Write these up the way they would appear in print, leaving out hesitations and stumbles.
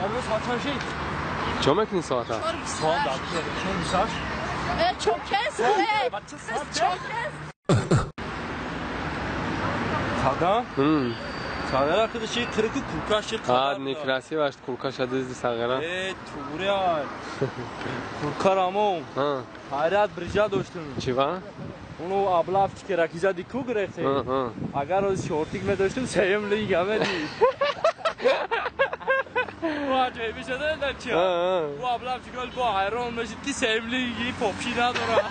Tabii saat şey. Çok ekni saat ha? Saat da. Şimdi saat. Çok kes. Çok kes. Sada. Sagara arkadaşı kırıkı kurkaşı kadar. Ha, nekrasi var. Kurkaş adı Sagara. Tuğriyar. Kurkaramon. Ha. Hayrat brija doştun. Çiva? Onu abla fikir rakiza diku grekte. Agar o şortik me doştun seyim li gamedi. Vay bir şey de ne çiğa. Bu abla fikir bu hayran olmuştu ki seyim li popşina dora.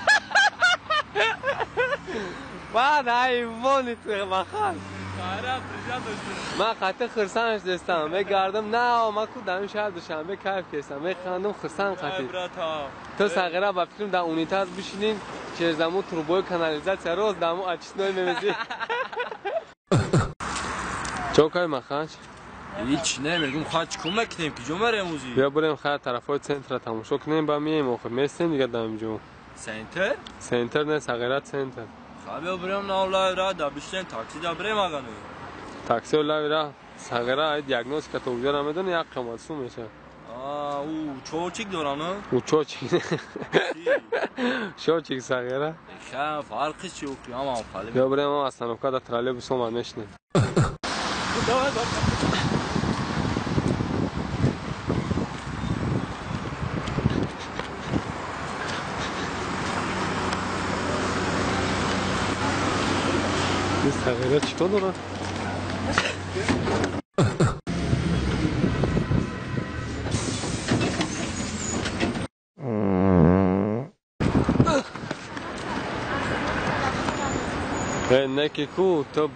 Vay hayvan itiyor bakar. Hayrat brija doştun. من خط خرسانش دستم به گردم نه ما کودم شهر دوشنبه کیف کردم به خندم خرسان خطی تو ساغره با فکرم در اونیتاز بشینین چرزمو تروبوی کانالیزاسیا روز دامو açısını میمزی چوکای مخاش هیچ نمیگم خواهد کمک کنیم که جمعه موزی بیا بریم خواهد طرفای سنتر تماشا کنیم با میایم آخه میستیم دیگه داریم جو سنتر؟ سنتر نه ساغرات سنتر خواهی بریم نه اولای را دا بشتن تاکسی دا بریم آقا نوی تاکسی اولای را ساغره های دیاگنوز که تو بجا نمیدونی یک قیمت سو میشه او چوچیک دورانه؟ او چوچیک چوچیک ساغره خیلی فرقی چوکی هم خالی بیا بریم هم اصلا اوکا دا ترالی بسو من نشنیم ساغره چیکار داره؟ نکی کو تو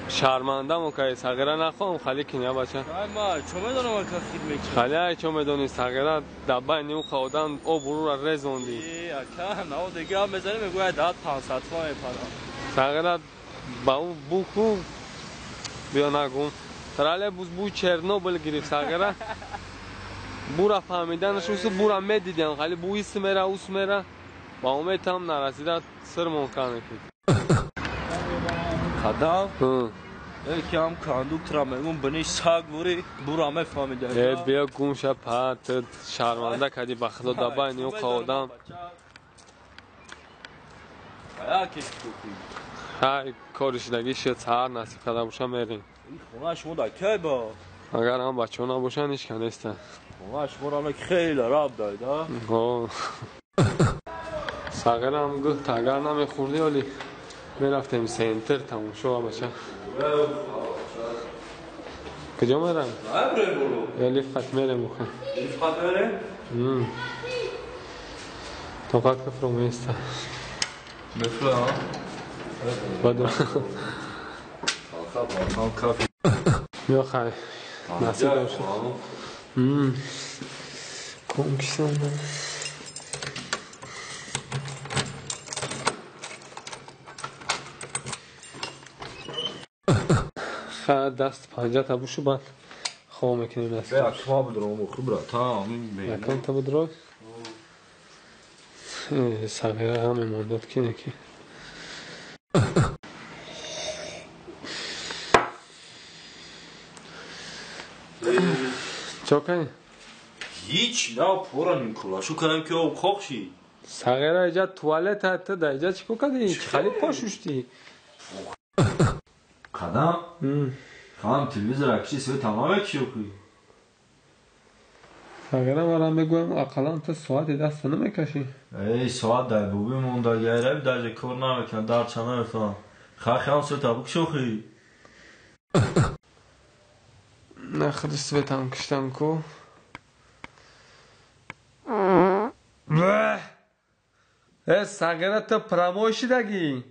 شرمنده مو که ساغره نخوام خالی کنیا بچه ما چون میدونم که خیلی میکنم خالی های چون میدونی ساغره دبای نیو خودان او برو را رزوندی اکا نه دیگه هم بزنی میگوید داد 500 تومن میپرم ساغره با اون بو کو بیا نگون تراله بو چرنوبل گرفت ساغره بورا فهمیدنش اوسو بورا میدیدن خالی بو ایست میره اوس میره با امید هم نرسیده سر ممکنه که خدا یکی هم کاندوکترم میگم بنی ساگ بوری بورا میفهمیده بیا گوم شب پات شرمنده کردی به خدا دبای نیو قودم یا کش کوکی های کارشدگی شد سهر نصیب کرده باشم میریم این خونه شما دا کی با اگر هم بچه ها نباشن هیچ که نیستن خونه شما را خیلی راب دایده ساغر هم گفت اگر نمیخوردی ولی میرفتیم سنتر تماشا بچه کجا میرم؟ یا لیفت میرم بخون لیفت میرم؟ طاقت کفر رو میسته بفره ها؟ بدر بیا خواهی نصیب داشت کم کشتن دست پنجه تا بوشو بعد خواه میکنیم نست به اکما بدرم خوب را تا همین بینه یکم تا بدرم سقیره همه مانداد که نکی چا کنی؟ هیچ نه پورا نیمکلا شو کنم که او خوخشی سقیره ایجا توالت حتی دا ایجا چی کدی؟ خالی پاشوشتی قدم؟ خواهم تلویزر اکشی سوی تمام اکشی کنی سقیره مرا میگویم اقلا تا ساعت دست نمیکشی ای ساعت در بوبی مونده گیره بی درجه کار نمیکن در چنه فهم خواهم سوی تبوک شوخی نخری سوی تم کشتم کو سقیره تا پراموشی دگی